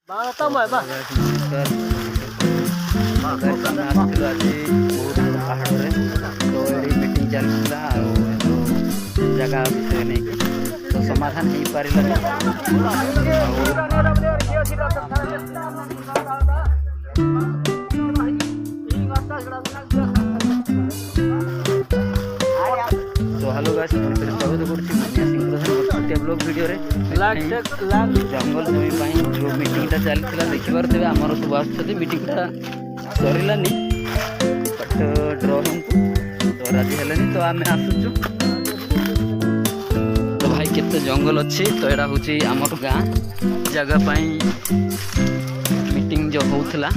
नमस्कार आज बहुत पहाड़ तो ये मीटिंग चलता जगह विषय नहीं तो समाधान हो पारे तो हेलो गाइस स्वागत करुँच ब्लॉग वीडियो जंगल जमी जो मीटिंगटा चलता देखिपे आमर सब आसुँच मीटिंगटा सरलानी बट ड्र तो राजी है तो आम आसुचु तो भाई केते जंगल अच्छी तो यहाँ हूँ आमर गाँ जगह मीटिंग जो होता